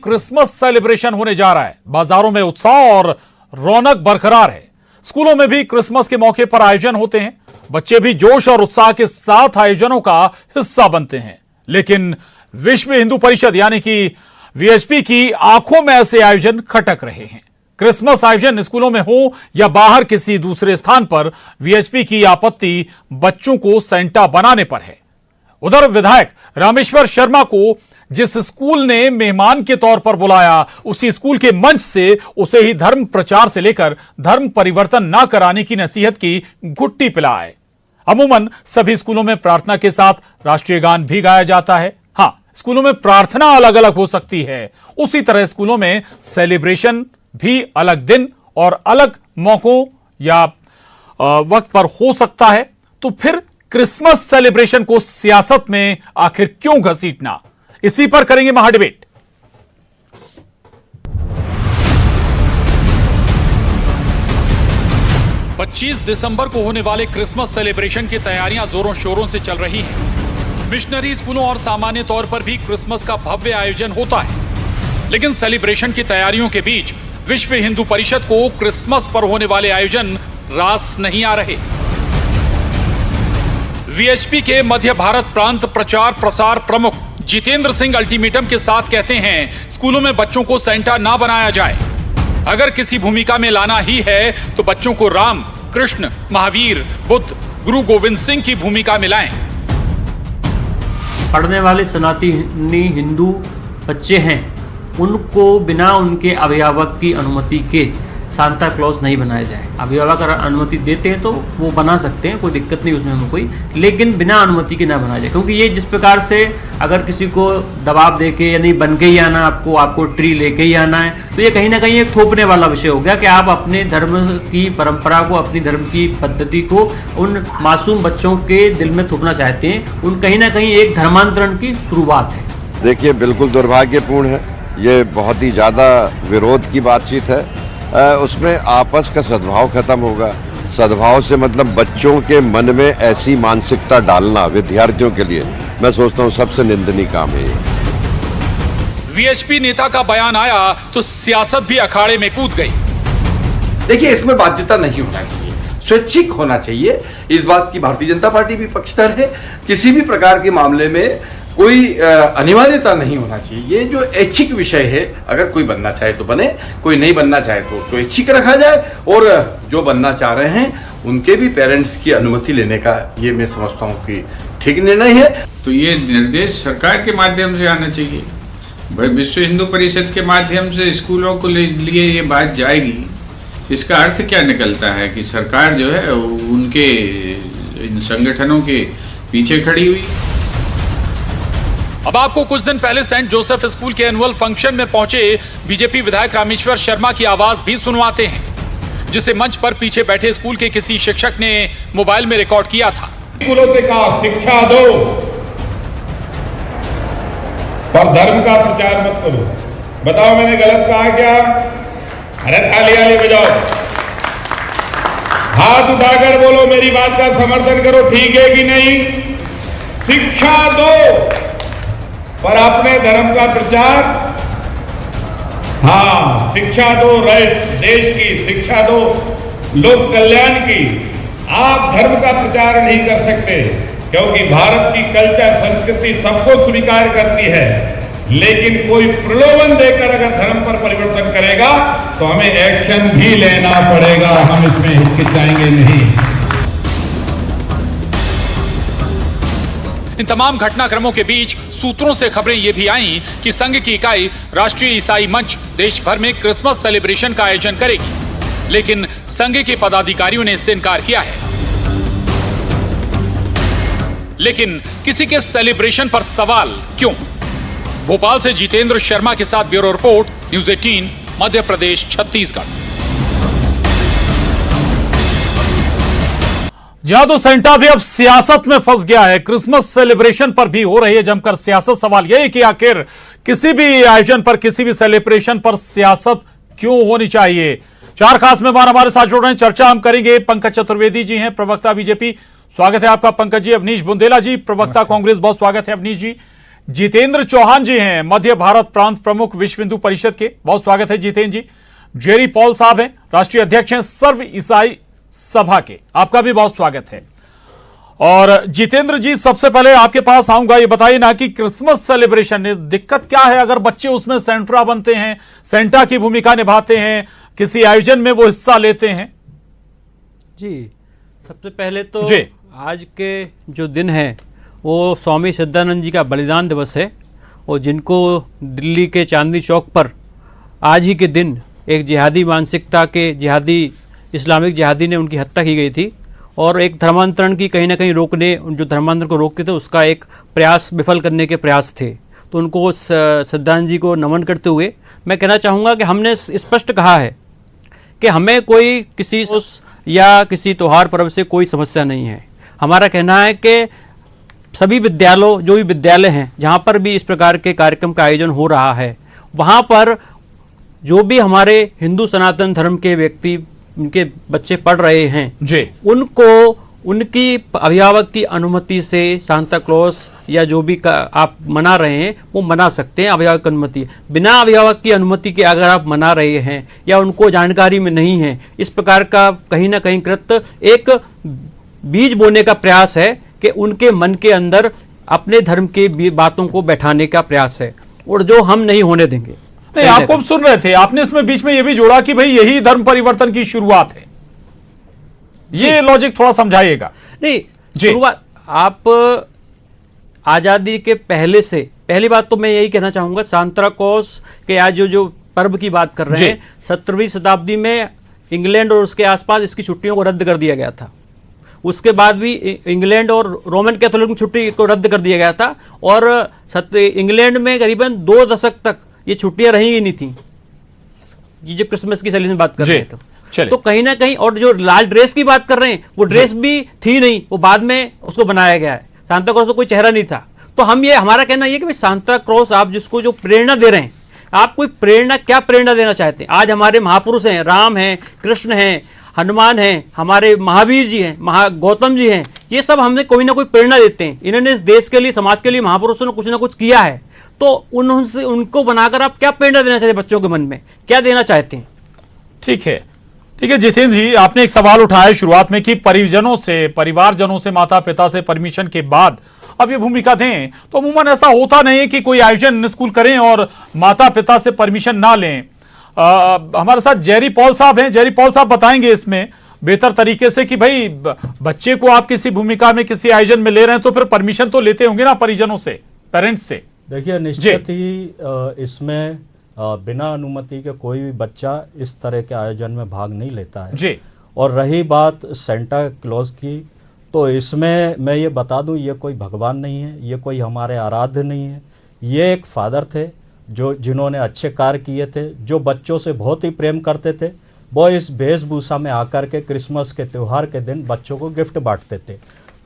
Christmas celebration होने जा रहा है। बाजारों में उत्साह और रौनक बरकरार है। स्कूलों में भी क्रिसमस के मौके पर आयोजन होते हैं। बच्चे भी जोश और उत्साह के साथ आयोजनों का हिस्सा बनते हैं। लेकिन विश्व हिंदू परिषद यानी कि वीएचपी की आंखों में ऐसे आयोजन खटक रहे हैं। क्रिसमस आयोजन स्कूलों में हो या बाहर किसी दूसरे स्थान पर, वीएचपी की आपत्ति बच्चों को सेंटा बनाने पर है। उधर विधायक रामेश्वर शर्मा को जिस स्कूल ने मेहमान के तौर पर बुलाया, उसी स्कूल के मंच से उसे ही धर्म प्रचार से लेकर धर्म परिवर्तन ना कराने की नसीहत की घुट्टी पिलाए। अमूमन सभी स्कूलों में प्रार्थना के साथ राष्ट्रीय गान भी गाया जाता है। हां, स्कूलों में प्रार्थना अलग अलग हो सकती है, उसी तरह स्कूलों में सेलिब्रेशन भी अलग दिन और अलग मौकों या वक्त पर हो सकता है। तो फिर क्रिसमस सेलिब्रेशन को सियासत में आखिर क्यों घसीटना, इसी पर करेंगे महाडिबेट। पच्चीस दिसंबर को होने वाले क्रिसमस सेलिब्रेशन की तैयारियां जोरों शोरों से चल रही हैं। मिशनरी स्कूलों और सामान्य तौर पर भी क्रिसमस का भव्य आयोजन होता है, लेकिन सेलिब्रेशन की तैयारियों के बीच विश्व हिंदू परिषद को क्रिसमस पर होने वाले आयोजन रास नहीं आ रहे। वीएचपी के मध्य भारत प्रांत प्रचार प्रसार प्रमुख जितेंद्र सिंह अल्टीमेटम के साथ कहते हैं, स्कूलों में बच्चों को सेंटा ना बनाया जाए। अगर किसी भूमिका में लाना ही है तो बच्चों को राम, कृष्ण, महावीर, बुद्ध, गुरु गोविंद सिंह की भूमिका मिलाएं। पढ़ने वाले सनातनी हिंदू बच्चे हैं, उनको बिना उनके अभिभावक की अनुमति के सांता क्लॉज नहीं बनाया जाए। अभिभावक अगर अनुमति देते हैं तो वो बना सकते हैं, कोई दिक्कत नहीं उसमें हमें कोई, लेकिन बिना अनुमति के ना बनाया जाए। क्योंकि ये जिस प्रकार से अगर किसी को दबाव दे के या नहीं बन के ही आना, आपको ट्री लेके ही आना है, तो ये कहीं ना कहीं एक थोपने वाला विषय हो गया कि आप अपने धर्म की परंपरा को, अपनी धर्म की पद्धति को उन मासूम बच्चों के दिल में थोपना चाहते हैं। उन कहीं ना कहीं एक धर्मांतरण की शुरुआत है। देखिए, बिल्कुल दुर्भाग्यपूर्ण है। ये बहुत ही ज़्यादा विरोध की बातचीत है। उसमें आपस का सद्भाव खत्म होगा। सद्भाव से मतलब बच्चों के मन में ऐसी मानसिकता डालना विद्यार्थियों के लिए, मैं सोचता हूँ सबसे निंदनीय काम है ये। वीएचपी नेता का बयान आया तो सियासत भी अखाड़े में कूद गई। देखिए, इसमें बाध्यता नहीं होना चाहिए, स्वैच्छिक होना चाहिए। इस बात की भारतीय जनता पार्टी भी पक्षधर है। किसी भी प्रकार के मामले में कोई अनिवार्यता नहीं होना चाहिए। ये जो ऐच्छिक विषय है, अगर कोई बनना चाहे तो बने, कोई नहीं बनना चाहे तो उसको ऐच्छिक रखा जाए, और जो बनना चाह रहे हैं उनके भी पेरेंट्स की अनुमति लेने का ये मैं समझता हूँ कि ठीक निर्णय है। तो ये निर्देश सरकार के माध्यम से आना चाहिए। विश्व हिंदू परिषद के माध्यम से स्कूलों को लिए ये बात जाएगी। इसका अर्थ क्या निकलता है कि सरकार जो है उनके इन संगठनों के पीछे खड़ी हुई। अब आपको कुछ दिन पहले सेंट जोसेफ स्कूल के एनुअल फंक्शन में पहुंचे बीजेपी विधायक रामेश्वर शर्मा की आवाज भी सुनवाते हैं, जिसे मंच पर पीछे बैठे स्कूल के किसी शिक्षक ने मोबाइल में रिकॉर्ड किया था। स्कूलों से कहा शिक्षा दो, पर धर्म का प्रचार मत करो। बताओ मैंने गलत कहा क्या? अरे ताली बजाओ, हाथ उठाकर बोलो, मेरी बात का समर्थन करो, ठीक है कि नहीं? शिक्षा दो पर अपने धर्म का प्रचार, हाँ, शिक्षा दो देश की, शिक्षा दो लोक कल्याण की। आप धर्म का प्रचार नहीं कर सकते, क्योंकि भारत की कल्चर संस्कृति सबको स्वीकार करती है, लेकिन कोई प्रलोभन देकर अगर धर्म पर परिवर्तन करेगा तो हमें एक्शन भी लेना पड़ेगा। हम इसमें हिचकिचाएंगे नहीं। इन तमाम घटनाक्रमों के बीच सूत्रों से खबरें ये भी आईं कि संघ की इकाई राष्ट्रीय ईसाई मंच देश भर में क्रिसमस सेलिब्रेशन का आयोजन करेगी, लेकिन संघ के पदाधिकारियों ने इससे इनकार किया है। लेकिन किसी के सेलिब्रेशन पर सवाल क्यों? भोपाल से जितेंद्र शर्मा के साथ bureau report, news 18, Madhya Pradesh, Chhattisgarh. जहां तो सेंटा भी अब सियासत में फंस गया है। क्रिसमस सेलिब्रेशन पर भी हो रही है जमकर सियासत। सवाल यह है कि आखिर किसी भी आयोजन पर, किसी भी सेलिब्रेशन पर सियासत क्यों होनी चाहिए? चार खास मेहमान हमारे साथ जुड़ रहे हैं, चर्चा हम करेंगे। पंकज चतुर्वेदी जी हैं, प्रवक्ता बीजेपी, स्वागत है आपका पंकज जी। अवनीश बुंदेला जी, प्रवक्ता कांग्रेस, बहुत स्वागत है अवनीश जी। जितेंद्र चौहान जी हैं, मध्य भारत प्रांत प्रमुख विश्व हिंदू परिषद के। बहुत स्वागत है जितेंद्र जी। जेरी पॉल साहब हैं, राष्ट्रीय अध्यक्ष हैं सर्व ईसाई सभा के, आपका भी बहुत स्वागत है। और जितेंद्र जी, सबसे पहले आपके पास आऊंगा, ये बताइए ना कि क्रिसमस सेलिब्रेशन में दिक्कत क्या है अगर बच्चे उसमें सेंट्रा बनते हैं, सेंटा की भूमिका निभाते हैं, किसी आयोजन में वो हिस्सा लेते हैं? जी, सबसे पहले तो जी। आज के जो दिन है वो स्वामी सिद्धानंद जी का बलिदान दिवस है, और जिनको दिल्ली के चांदनी चौक पर आज ही के दिन एक जिहादी मानसिकता के जिहादी, इस्लामिक जिहादी ने उनकी हत्या की गई थी, और एक धर्मांतरण की कहीं ना कहीं रोकने, जो धर्मांतरण को रोकते थे उसका एक प्रयास, विफल करने के प्रयास थे। तो उनको सिद्धानंद जी को नमन करते हुए मैं कहना चाहूँगा कि हमने स्पष्ट कहा है कि हमें कोई किसी या किसी त्यौहार पर्व से कोई समस्या नहीं है। हमारा कहना है कि सभी विद्यालयों, जो भी विद्यालय हैं जहाँ पर भी इस प्रकार के कार्यक्रम का आयोजन हो रहा है, वहाँ पर जो भी हमारे हिंदू सनातन धर्म के व्यक्ति, उनके बच्चे पढ़ रहे हैं जी, उनको उनकी अभिभावक की अनुमति से सांता क्लॉज या जो भी आप मना रहे हैं वो मना सकते हैं, अभिभावक की अनुमति। बिना अभिभावक की अनुमति के अगर आप मना रहे हैं या उनको जानकारी में नहीं है, इस प्रकार का कहीं ना कहीं कृत्य एक बीज बोने का प्रयास है कि उनके मन के अंदर अपने धर्म की बातों को बैठाने का प्रयास है, और जो हम नहीं होने देंगे। नहीं, आपको हम सुन रहे थे, आपने इसमें बीच में यह भी जोड़ा कि भाई यही धर्म परिवर्तन की शुरुआत है। ये लॉजिक थोड़ा समझाइएगा। नहीं, शुरुआत आप आजादी के पहले से, पहली बात तो मैं यही कहना चाहूंगा, सांता क्लॉज के आज जो पर्व की बात कर रहे हैं, 17वीं शताब्दी में इंग्लैंड और उसके आसपास इसकी छुट्टियों को रद्द कर दिया गया था। उसके बाद भी इंग्लैंड और रोमन कैथोलिक छुट्टी को रद्द कर दिया गया था, और इंग्लैंड में करीबन 2 दशक तक ये छुट्टियां रही ही नहीं थी। ये जो क्रिसमस की सेलिब्रेशन बात कर रहे थे, तो कहीं ना कहीं, और जो लाल ड्रेस की बात कर रहे हैं, वो ड्रेस भी थी नहीं, वो बाद में उसको बनाया गया है। सांता क्लॉज तो कोई चेहरा नहीं था। तो हम ये, हमारा कहना ये कि भाई सांता क्लॉज, आप जिसको जो प्रेरणा दे रहे हैं, आप कोई प्रेरणा, क्या प्रेरणा देना चाहते हैं? आज हमारे महापुरुष हैं, राम हैं, कृष्ण हैं, हनुमान हैं, हमारे महावीर जी हैं, गौतम जी हैं, ये सब हमें कोई ना कोई प्रेरणा देते हैं। इन्होंने इस देश के लिए, समाज के लिए, महापुरुषों ने कुछ ना कुछ किया है। तो उनसे, उनको बनाकर आप क्या प्रेरणा देना चाहते हैं? बच्चों के मन में क्या देना चाहते हैं? ठीक है, ठीक है जितेंद्र जी, आपने एक सवाल उठाया शुरुआत में कि परिजनों से, परिवारजनों से, माता पिता से परमिशन के बाद अब ये भूमिका दें, तो अमूमन ऐसा होता नहीं है कि कोई आयोजन स्कूल करें और माता पिता से परमिशन ना लें। हमारे साथ जेरी पॉल साहब हैं। जेरी पॉल साहब बताएंगे इसमें बेहतर तरीके से कि भाई बच्चे को आप किसी भूमिका में, किसी आयोजन में ले रहे हैं तो फिर परमिशन तो लेते होंगे ना परिजनों से, पेरेंट्स से। देखिए, निश्चित ही इसमें बिना अनुमति के कोई भी बच्चा इस तरह के आयोजन में भाग नहीं लेता है जी। और रही बात सेंटा क्लॉज की, तो इसमें मैं ये बता दूं, ये कोई भगवान नहीं है, ये कोई हमारे आराध्य नहीं है। ये एक फादर थे जिन्होंने अच्छे कार्य किए थे, जो बच्चों से बहुत ही प्रेम करते थे। वो इस वेशभूषा में आकर के क्रिसमस के त्यौहार के दिन बच्चों को गिफ्ट बांटते थे।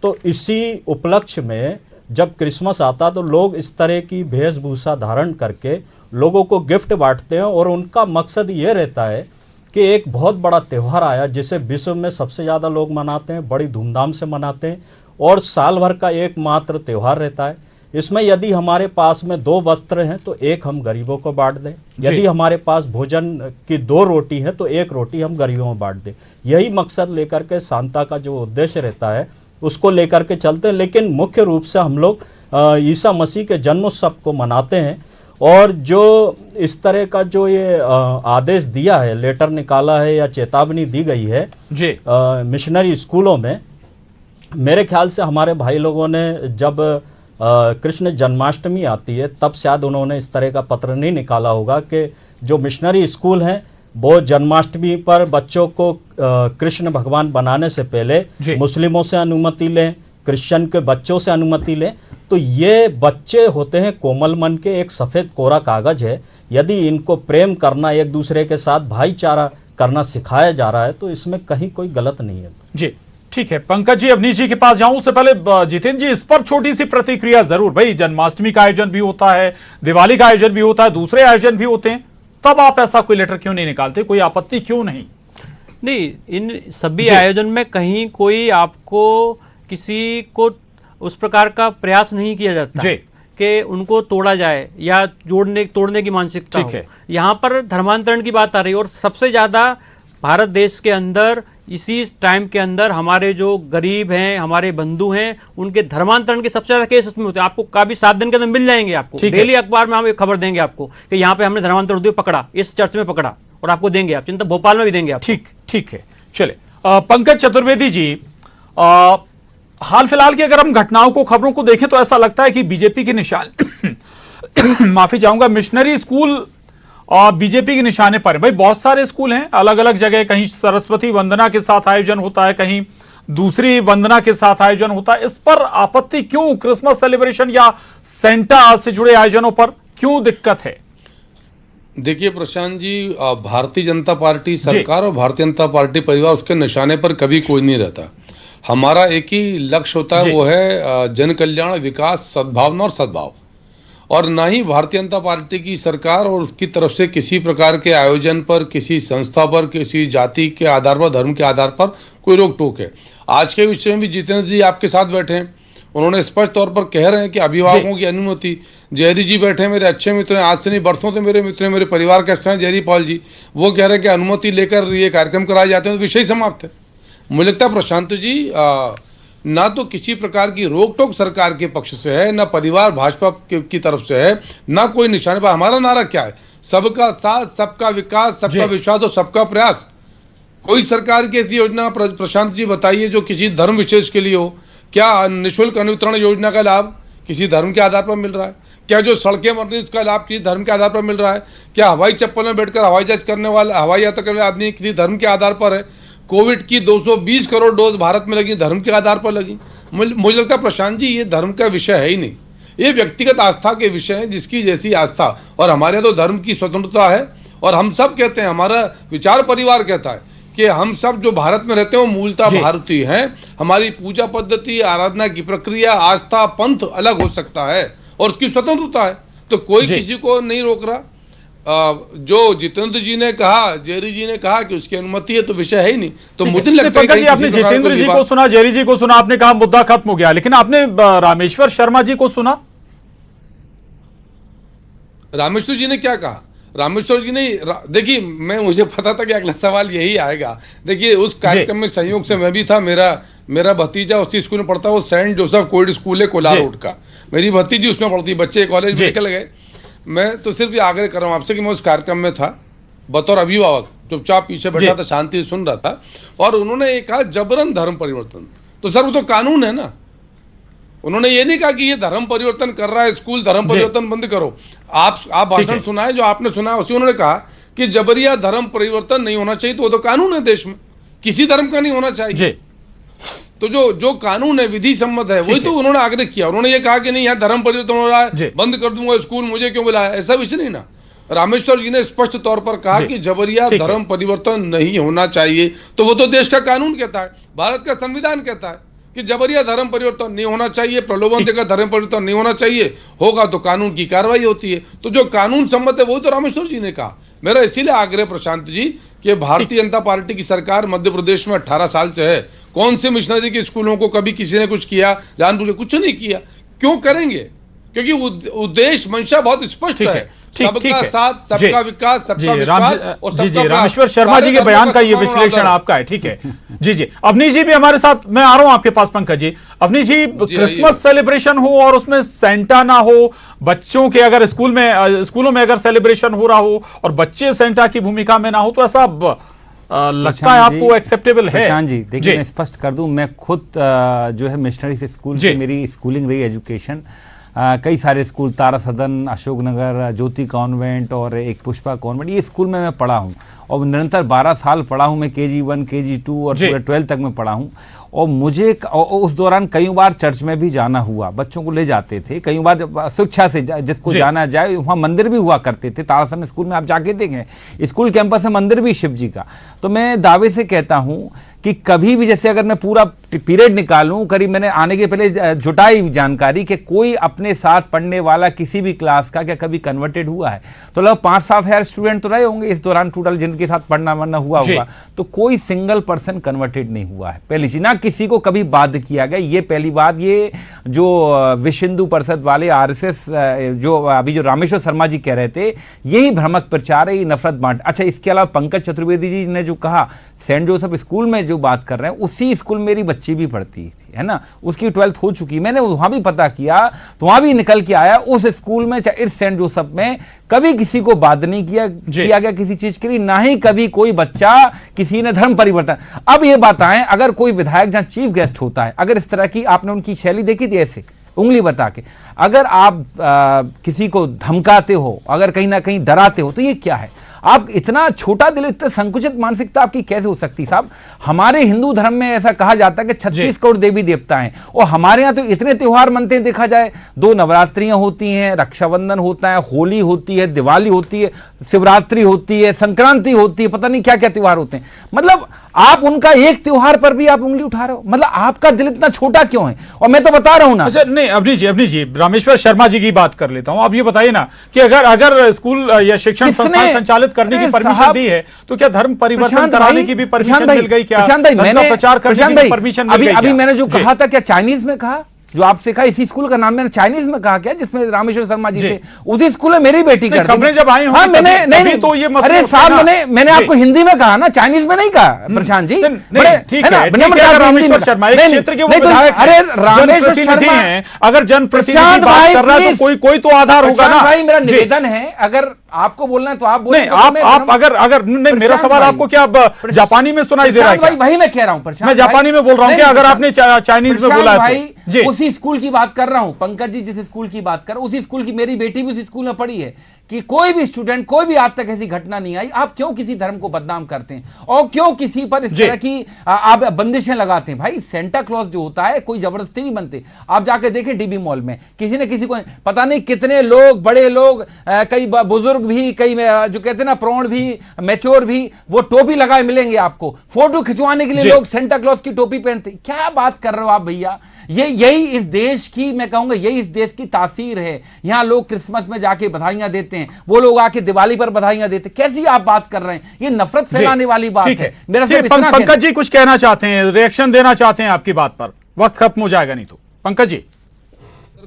तो इसी उपलक्ष्य में जब क्रिसमस आता तो लोग इस तरह की वेशभूषा धारण करके लोगों को गिफ्ट बांटते हैं, और उनका मकसद ये रहता है कि एक बहुत बड़ा त्यौहार आया जिसे विश्व में सबसे ज़्यादा लोग मनाते हैं, बड़ी धूमधाम से मनाते हैं, और साल भर का एकमात्र त्यौहार रहता है। इसमें यदि हमारे पास में 2 वस्त्र हैं तो एक हम गरीबों को बांट दें, यदि हमारे पास भोजन की 2 रोटी है तो 1 रोटी हम गरीबों में बांट दें। यही मकसद लेकर के सांता का जो उद्देश्य रहता है उसको लेकर के चलते हैं। लेकिन मुख्य रूप से हम लोग ईसा मसीह के जन्मोत्सव को मनाते हैं, और जो इस तरह का जो ये आदेश दिया है, लेटर निकाला है या चेतावनी दी गई है जी मिशनरी स्कूलों में, मेरे ख्याल से हमारे भाई लोगों ने जब कृष्ण जन्माष्टमी आती है तब शायद उन्होंने इस तरह का पत्र नहीं निकाला होगा कि जो मिशनरी स्कूल हैं वो जन्माष्टमी पर बच्चों को कृष्ण भगवान बनाने से पहले मुस्लिमों से अनुमति लें, क्रिश्चियन के बच्चों से अनुमति लें। तो ये बच्चे होते हैं कोमल मन के, एक सफ़ेद कोरा कागज है। यदि इनको प्रेम करना, एक दूसरे के साथ भाईचारा करना सिखाया जा रहा है तो इसमें कहीं कोई गलत नहीं है। जी ठीक है। पंकज जी, अवनीश जी के पास जाऊं उससे पहले जितेंद्र जी, इस पर छोटी सी प्रतिक्रिया जरूर। भाई जन्माष्टमी का आयोजन भी होता है, दिवाली का आयोजन भी होता है, दूसरे आयोजन भी होते हैं, तब आप ऐसा कोई लेटर क्यों नहीं निकालते? कोई आपत्ति क्यों नहीं? नहीं, इन सभी आयोजन में कहीं कोई आपको किसी को उस प्रकार का प्रयास नहीं किया जाता। कि उनको तोड़ा जाए या तोड़ने की मानसिकता हो। यहाँ पर धर्मांतरण की बात आ रही है, और सबसे ज़्यादा भारत देश के अंदर इसी टाइम के अंदर हमारे जो गरीब हैं, हमारे बंधु हैं, उनके धर्मांतरण के सबसे ज्यादा केस उसमें होते हैं। आपको काफी 7 दिन के अंदर मिल जाएंगे, आपको डेली अखबार में हम एक खबर देंगे आपको कि यहाँ पे हमने धर्मांतरण उद्योग पकड़ा, इस चर्च में पकड़ा, और आपको देंगे, आप चिंता भोपाल में भी देंगे आप। ठीक है। चले पंकज चतुर्वेदी जी, हाल फिलहाल की अगर हम घटनाओं को, खबरों को देखें तो ऐसा लगता है कि बीजेपी के निशान माफी चाहूंगा, मिशनरी स्कूल और बीजेपी के निशाने पर। भाई बहुत सारे स्कूल हैं अलग अलग जगह, कहीं सरस्वती वंदना के साथ आयोजन होता है, कहीं दूसरी वंदना के साथ आयोजन होता है। इस पर आपत्ति क्यों? क्रिसमस सेलिब्रेशन या सेंटा से जुड़े आयोजनों पर क्यों दिक्कत है? देखिए प्रशांत जी, भारतीय जनता पार्टी सरकार और भारतीय जनता पार्टी परिवार, उसके निशाने पर कभी कोई नहीं रहता। हमारा एक ही लक्ष्य होता है, वो है जन कल्याण, विकास, सद्भावना और सद्भाव। और ना ही भारतीय जनता पार्टी की सरकार और उसकी तरफ से किसी प्रकार के आयोजन पर, किसी संस्था पर, किसी जाति के आधार पर, धर्म के आधार पर कोई रोक टोक है। आज के विषय में भी जितेंद्र जी आपके साथ बैठे हैं, उन्होंने स्पष्ट तौर पर कह रहे हैं कि अभिभावकों की अनुमति। जयरी जी बैठे हैं, मेरे अच्छे मित्र हैं, आज से नहीं बरसों से मेरे मित्र हैं, मेरे परिवार के हिस्से हैं, जयरी पाल जी, वो कह रहे हैं कि अनुमति लेकर ये कार्यक्रम कराए जाते हैं तो विषय समाप्त है। मुझे लगता है प्रशांत जी, ना तो किसी प्रकार की रोक टोक सरकार के पक्ष से है, ना परिवार भाजपा की तरफ से है, ना कोई निशाने पर। हमारा नारा क्या है? सबका साथ, सबका विकास, सबका विश्वास और सबका प्रयास। कोई सरकार की ऐसी योजना प्रशांत जी बताइए जो किसी धर्म विशेष के लिए हो? क्या निःशुल्क अनुवितरण योजना का लाभ किसी धर्म के आधार पर मिल रहा है? क्या जो सड़कें बन रही उसका लाभ किसी धर्म के आधार पर मिल रहा है? क्या हवाई चप्पल में बैठकर हवाई जहाज करने वाला, हवाई यात्रा करने वाला आदमी किसी धर्म के आधार पर है? कोविड की 220 करोड़ डोज भारत में लगी, धर्म के आधार पर लगी। मुझे लगता है प्रशांत जी, ये धर्म का विषय है ही नहीं, ये व्यक्तिगत आस्था के विषय है, जिसकी जैसी आस्था। और हमारे तो धर्म की स्वतंत्रता है, और हम सब कहते हैं, हमारा विचार परिवार कहता है कि हम सब जो भारत में रहते हैं वो मूलतः भारतीय हैं। हमारी पूजा पद्धति, आराधना की प्रक्रिया, आस्था, पंथ अलग हो सकता है और उसकी स्वतंत्रता है, तो कोई किसी को नहीं रोक रहा। जो जितेंद्र जी ने कहा, जेरी जी ने कहा कि उसकी अनुमति है, तो विषय है ही नहीं। तो मुझे लगता है कि आपने जितेंद्र जी को सुना, जेरी जी को सुना, आपने कहा मुद्दा खत्म हो गया, लेकिन आपने रामेश्वर शर्मा जी को सुना? रामेश्वर जी ने क्या कहा? रामेश्वर जी ने, देखिए मुझे पता था कि अगला सवाल यही आएगा। देखिए उस कार्यक्रम में संयोग से मैं भी था, मेरा भतीजा उसी स्कूल में पढ़ता है, वो सेंट जोसेफ कोविड स्कूल है कोलार रोड का, मेरी भतीजी उसमें पढ़ती, बच्चे कॉलेज में निकल गए। मैं तो सिर्फ ये आग्रह कर रहा हूँ आपसे कि मैं उस कार्यक्रम में था बतौर अभिभावक, चुपचाप पीछे बैठा था, शांति से सुन रहा था, और उन्होंने ये कहा जबरन धर्म परिवर्तन। तो सर वो तो कानून है ना, उन्होंने ये नहीं कहा कि ये धर्म परिवर्तन कर रहा है स्कूल, धर्म परिवर्तन बंद करो। आप भाषण सुना है, जो आपने सुना है उसी उन्होंने कहा कि जबरिया धर्म परिवर्तन नहीं होना चाहिए, तो वो तो कानून है देश में, किसी धर्म का नहीं होना चाहिए। तो जो कानून है, विधि सम्मत है, वही तो उन्होंने आग्रह किया। उन्होंने ये कहा कि नहीं यहाँ धर्म परिवर्तन हो रहा है, बंद कर दूंगा स्कूल, मुझे क्यों बुलाया, ऐसा विषय नहीं ना। रामेश्वर जी ने स्पष्ट तौर पर कहा कि जबरिया धर्म परिवर्तन नहीं होना चाहिए, तो वो तो देश का कानून कहता है, भारत का संविधान कहता है कि जबरिया धर्म परिवर्तन नहीं होना चाहिए, प्रलोभन देकर धर्म परिवर्तन नहीं होना चाहिए, होगा तो कानून की कार्रवाई होती है। तो जो कानून सम्मत है वो तो रामेश्वर जी ने कहा। मेरा इसीलिए आग्रह प्रशांत जी कि भारतीय जनता पार्टी की सरकार मध्य प्रदेश में 18 साल से है, कौन से मिशनरी के स्कूलों को कभी किसी ने कुछ किया, जानबूझ कुछ नहीं किया, क्यों करेंगे? क्योंकि उद्देश्य मंशा बहुत स्पष्ट है, सबका साथ, सबका विकास, सबका विश्वास और सबका। रामेश्वर शर्मा जी के बयान का ये विश्लेषण आपका है, ठीक है। जी अवनीश जी भी हमारे साथ, मैं आ रहा हूं आपके पास पंकज जी। अवनीश जी, क्रिसमस सेलिब्रेशन हो और उसमें सेंटा ना हो, बच्चों के अगर स्कूलों में अगर सेलिब्रेशन हो रहा हो और बच्चे सेंटा की भूमिका में ना हो, तो ऐसा लगता है आपको एक्सेप्टेबल है? प्रशांत जी देखिए, मैं स्पष्ट कर दूं, मैं खुद जो है मिशनरी स्कूल से मेरी स्कूलिंग रही, एजुकेशन कई सारे स्कूल, तारा सदन, अशोकनगर, ज्योति कॉन्वेंट और एक पुष्पा कॉन्वेंट, ये स्कूल में मैं पढ़ा हूँ और निरंतर 12 साल पढ़ा हूँ मैं, KG1, KG2 और पूरे 12 तक मैं पढ़ा हूँ। और मुझे उस दौरान कई बार चर्च में भी जाना हुआ, बच्चों को ले जाते थे, कई बार शिक्षा से जिसको जाना जाए, वहाँ मंदिर भी हुआ करते थे। तारासन स्कूल में आप जाके देखें, स्कूल कैंपस में मंदिर भी शिव जी का। तो मैं दावे से कहता हूँ कि कभी भी, जैसे अगर मैं पूरा पीरियड निकालूं, करीब मैंने आने के पहले जुटाई जानकारी कि कोई अपने साथ पढ़ने वाला किसी भी क्लास का क्या कभी कन्वर्टेड हुआ है, तो लगभग 5-7 हज़ार स्टूडेंट तो रहे होंगे इस दौरान टोटल जिनके साथ पढ़ना वरना हुआ होगा, तो कोई सिंगल पर्सन कन्वर्टेड नहीं हुआ है। पहली चीज, ना किसी को कभी बाध्य किया गया, ये पहली बात। ये जो विश्व हिंदू परिषद वाले आरएसएस जो अभी जो रामेश्वर शर्मा जी कह रहे थे, यही भ्रामक प्रचार है, ये नफरत बांट। अच्छा, इसके अलावा पंकज चतुर्वेदी जी ने जो कहा सेंट जोसेफ स्कूल में जो बात कर रहे हैं, उसी स्कूल में मेरी बच्ची भी पढ़ती है ना, उसकी 12th हो चुकी, मैंने वहां भी पता किया तो वहां भी निकल के आया उस स्कूल में, चाहे इस सेंट जोसेफ में कभी किसी को बाध्य नहीं किया गया किसी चीज के लिए, ना ही कभी कोई बच्चा किसी ने धर्म परिवर्तन। अब ये बात आए, अगर कोई विधायक जहां चीफ गेस्ट होता है, अगर इस तरह की आपने उनकी शैली देखी थी ऐसे उंगली बता के, अगर आप किसी को धमकाते हो, अगर कहीं ना कहीं डराते हो, तो ये क्या है? आप इतना छोटा दिल, इतना संकुचित मानसिकता आपकी कैसे हो सकती साहब? हमारे हिंदू धर्म में ऐसा कहा जाता है कि 36 करोड़ देवी देवता हैं, और हमारे यहाँ तो इतने त्योहार मनते हैं, देखा जाए 2 नवरात्रियां होती हैं, रक्षाबंधन होता है, होली होती है, दिवाली होती है, शिवरात्रि होती है, संक्रांति होती है, पता नहीं क्या क्या त्योहार होते हैं। मतलब आप उनका एक त्योहार पर भी आप उंगली उठा रहे हो, मतलब आपका दिल इतना छोटा क्यों है? और मैं तो बता रहा हूं ना। अच्छा, नहीं अवनी जी रामेश्वर शर्मा जी की बात कर लेता हूं। आप ये बताइए ना कि अगर स्कूल या शिक्षण संस्थान संचालित करने की परमिशन दी है, तो क्या धर्म परिवर्तन कराने की भी परमिशन मिल गई? क्या मैंने प्रचार करने की परमिशन मिल गई? अभी मैंने जो कहा था, क्या चाइनीज में कहा? जो आपसे कहा इसी स्कूल का नाम मैंने चाइनीज में कहा क्या, जिसमें रामेश्वर शर्मा जी थे, उसी स्कूल में मेरी बेटी करती। खबरें जब आई हाँ, मैंने नहीं तो ये अरे साहब, मैंने आपको हिंदी में कहा ना, चाइनीज में नहीं कहा प्रशांत जी। ठीक है, रामेश्वर शर्मा एक क्षेत्र के विधायक, अरे रामेश्वर शर्मा है, अगर जनप्रतिनिधि बात कर रहा है तो कोई तो आधार होगा ना। भाई मेरा निवेदन है, अगर आपको बोलना है तो आप बोलें। आप अगर नहीं, मेरा सवाल आपको क्या जापानी में सुनाई दे रहा है? भाई वही मैं कह रहा हूं, मैं जापानी में बोल रहा हूं कि अगर आपने चाइनीज में बोला है भाई, उसी स्कूल की बात कर रहा हूं, पंकज जी जिस स्कूल की बात कर रहा हूं, उसी स्कूल की मेरी बेटी भी उसी स्कूल में पढ़ी है, कि कोई भी स्टूडेंट, कोई भी आज तक ऐसी घटना नहीं आई। आप क्यों किसी धर्म को बदनाम करते हैं और क्यों किसी पर इस तरह की आप बंदिशें लगाते हैं? भाई सेंटा क्लॉज जो होता है कोई जबरदस्ती नहीं बनते। आप जाके देखें डीबी मॉल में, किसी ने किसी को, पता नहीं कितने लोग, बड़े लोग, कई बुजुर्ग भी, कई जो कहते हैं ना प्रौढ़ भी, मैच्योर भी, वो टोपी लगाए मिलेंगे आपको। फोटो खिंचवाने के लिए लोग सेंटा क्लॉज की टोपी पहनते। क्या बात कर रहे हो आप भैया? यही इस देश की, मैं कहूंगा यही इस देश की तासीर है। यहां लोग क्रिसमस में जाके बधाइयां देते हैं, वो लोग आके दिवाली पर बधाइयां देते हैं। कैसी आप बात कर रहे हैं? ये नफरत फैलाने वाली बात है। मेरा सिर्फ इतना पंकज जी कुछ कहना चाहते हैं, रिएक्शन देना चाहते हैं आपकी बात पर, वक्त खत्म हो जाएगा नहीं तो। पंकज जी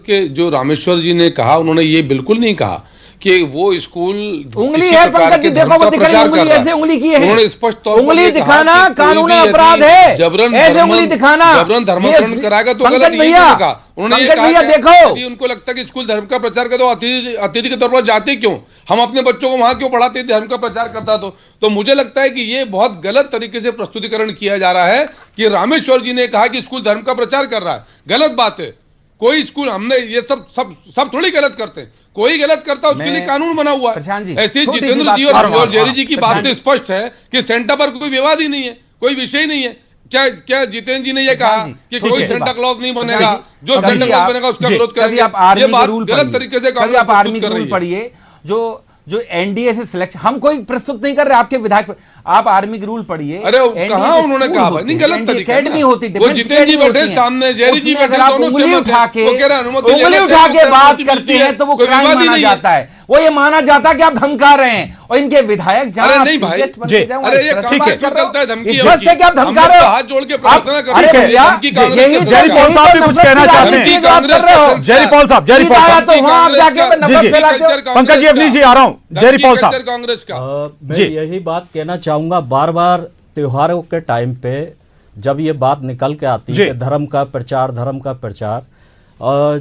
के जो रामेश्वर जी ने कहा, उन्होंने ये बिल्कुल नहीं कहा कि वो स्कूल उंगली है। पंकज जी देखो, वो दिखाई उंगली, ऐसे उंगली की है, उन्होंने स्पष्ट तौर पर उंगली दिखाना कानूनी अपराध है। जबरन ऐसे उंगली दिखाना, जबरन धर्मांतरण कराएगा तो गलत नहीं होगा। उन्होंने ये कहा देखो, यदि उनको लगता है कि स्कूल धर्म का प्रचार कर, तो अतिथि के तौर पर जाते क्यों? हम अपने बच्चों को वहां क्यों पढ़ाते? धर्म का प्रचार करता तो मुझे लगता है कि ये बहुत गलत तरीके से प्रस्तुतिकरण किया जा रहा है कि रामेश्वर जी ने कहा कि स्कूल धर्म का प्रचार कर रहा है। गलत बात है। कोई स्कूल, हमने ये सब थोड़ी गलत करते हैं, कोई गलत करता है उसके लिए कानून बना हुआ है। ऐसे जितेंद्र जी और जेरी जी की बात तो स्पष्ट है कि सेंटा पर कोई विवाद ही नहीं है, कोई विषय नहीं है। क्या जितेंद्र जी ने यह कहा कि कोई सेंटा क्लॉज नहीं बनेगा, जो सेंटा क्लॉज बनेगा उसका विरोध करेंगे? ये बात गलत तरीके से कांग्रेस आप आर्मी के रूल पढ़िए, जो एनडीए से सिलेक्शन, हम कोई प्रस्तुत नहीं कर रहे आपके विधायक, आप आर्मी के रूल पढ़िए। अरे कहां उन्होंने कहा? नहीं, गलत तरीका है। एकेडमी होती है, वो जितेंद्र जी बैठे सामने, जेरी जी बैठे, आप उंगली उठा के बात करते हैं तो वो क्राइम माना जाता है। वो ये माना जाता है कि आप धमका रहे हैं, और इनके विधायक जहां नहीं भाई, अरे ये ठीक है, चलता है धमकी, स्पष्ट है कि आप धमका रहे हो, हाथ जोड़ के प्रार्थना कर अरे भैया, जेरी पॉल साहब भी कुछ कहना चाहते हैं। जेरी पॉल साहब, जेरी पॉल साहब, तो वहां आप जाके नफरत फैलाते हो। पंकज जी अपनी जी आ रहा हूं, जेरी पॉल साहब कांग्रेस का मैं यही बात कहना चाहूंगा, बार बार त्योहारों के टाइम पे जब ये बात निकल के आती है धर्म का प्रचार,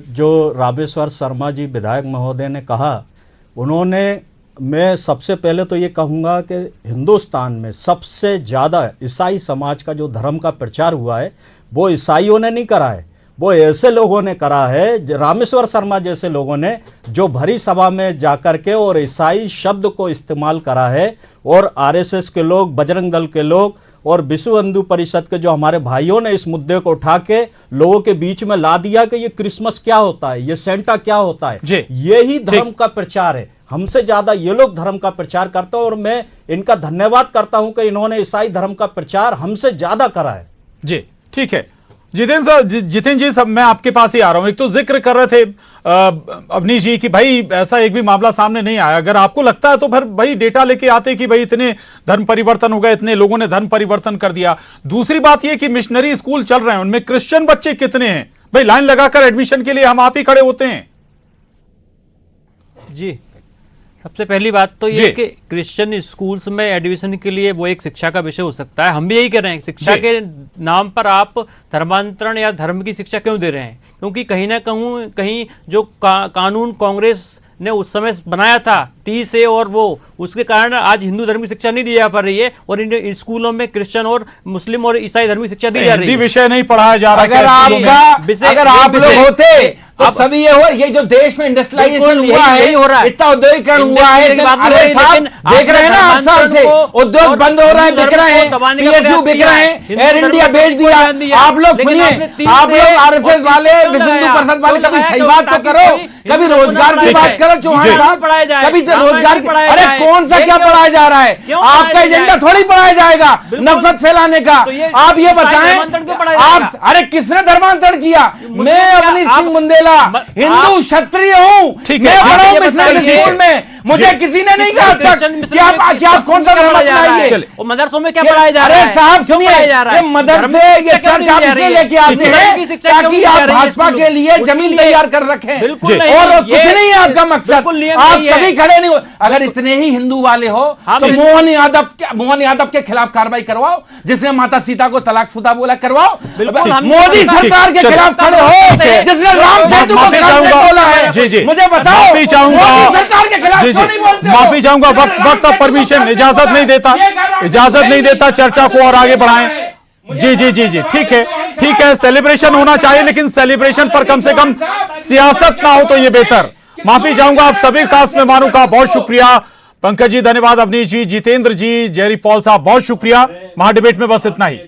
जो रामेश्वर शर्मा जी विधायक महोदय ने कहा, उन्होंने, मैं सबसे पहले तो ये कहूँगा कि हिंदुस्तान में सबसे ज़्यादा ईसाई समाज का जो धर्म का प्रचार हुआ है वो ईसाइयों ने नहीं करा है, वो ऐसे लोगों ने करा है, रामेश्वर शर्मा जैसे लोगों ने, जो भरी सभा में जाकर के और ईसाई शब्द को इस्तेमाल करा है। और आरएसएस के लोग, बजरंग दल के लोग और विश्व हिंदू परिषद के जो हमारे भाइयों ने इस मुद्दे को उठा के लोगों के बीच में ला दिया कि ये क्रिसमस क्या होता है, ये सेंटा क्या होता है, यही धर्म का प्रचार है। हमसे ज्यादा ये लोग धर्म का प्रचार करते हैं, और मैं इनका धन्यवाद करता हूं कि इन्होंने ईसाई धर्म का प्रचार हमसे ज्यादा करा है। जी ठीक है। जितेंद्र जी, सब मैं आपके पास ही आ रहा हूं। एक तो जिक्र कर रहे थे अवनीश जी कि भाई ऐसा एक भी मामला सामने नहीं आया। अगर आपको लगता है तो फिर भाई डेटा लेके आते कि भाई इतने धर्म परिवर्तन हो गए, इतने लोगों ने धर्म परिवर्तन कर दिया। दूसरी बात यह कि मिशनरी स्कूल चल रहे हैं, उनमें क्रिश्चियन बच्चे कितने हैं? भाई लाइन लगाकर एडमिशन के लिए हम आप ही खड़े होते हैं। जी, सबसे पहली बात तो ये कि क्रिश्चियन स्कूल्स में एडमिशन के लिए वो एक शिक्षा का विषय हो सकता है। हम भी यही कह रहे हैं, शिक्षा के नाम पर आप धर्मांतरण या धर्म की शिक्षा क्यों दे रहे हैं? क्योंकि कहीं ना कहीं जो कानून कांग्रेस ने उस समय बनाया था 30 से, और वो उसके कारण आज हिंदू धर्म की शिक्षा नहीं दी जा पा रही है, और इन स्कूलों में क्रिश्चियन और मुस्लिम और ईसाई धर्म की शिक्षा दी जा रही है। विषय नहीं पढ़ाया जा रहा। अगर आप लोग होते तो सभी ये जो देश में इंडस्ट्रियलाइजेशन हुआ है, इतना उद्योगीकरण हुआ है, अरे साहब देख रहे हैं ना 8 साल से उद्योग बंद हो रहे हैं, बिक रहे हैं, PSU बिक रहे हैं, एयर इंडिया बेच दिया। आप लोग सुनिए, आप लोग RSS वाले, विश्व हिंदू परिषद वाले, कभी सही बात तो करो, कभी रोजगार की बात करो चौहान साहब, कभी रोजगार की। अरे कौन सा क्या पढ़ाया जा रहा है? आपका एजेंडा थोड़ी पढ़ाया जाएगा नफरत फैलाने का। आप ये बताएं, आप अरे किसने धर्मांतरण किया? मैं अवनीश सिंह बुंदेला हिंदू क्षत्रिय हूँ, मैं पढ़ा हूँ मिशनरी स्कूल में, मुझे किसी ने नहीं कहा कि आप कौन सा धर्म अपनाइए। मदरसों में क्या पढ़ाया जा रहा है? अरे साहब सुनिए, ये मदरसे, ये चर्च आप इसलिए लेके आते हैं ताकि आप भाजपा के लिए जमीन तैयार कर रखें, और कुछ नहीं है आपका मकसद। आप कभी खड़े नहीं हो। अगर इतने ही हिंदू वाले हो तो मोहन यादव के खिलाफ कार्रवाई करवाओ, जिसने माता सीता को तलाकशुदा बोला, करवाओ। मोदी सरकार के खिलाफ खड़े हो, जिसने राम सेतु को बोला है। मुझे बताओ, माफी चाहूंगा, सरकार के खिलाफ क्यों नहीं बोलते? माफी चाहूंगा, वक्त अब परमिशन इजाजत नहीं देता चर्चा को और आगे बढ़ाएं। जी, ठीक है, सेलिब्रेशन होना चाहिए, लेकिन सेलिब्रेशन पर कम से कम सियासत ना हो तो ये बेहतर। माफी चाहूंगा आप सभी खास मेहमानों का, बहुत शुक्रिया। पंकज जी धन्यवाद, अवनीश जी, जितेंद्र जी, जेरी पॉल साहब बहुत शुक्रिया। महाडिबेट में बस इतना ही।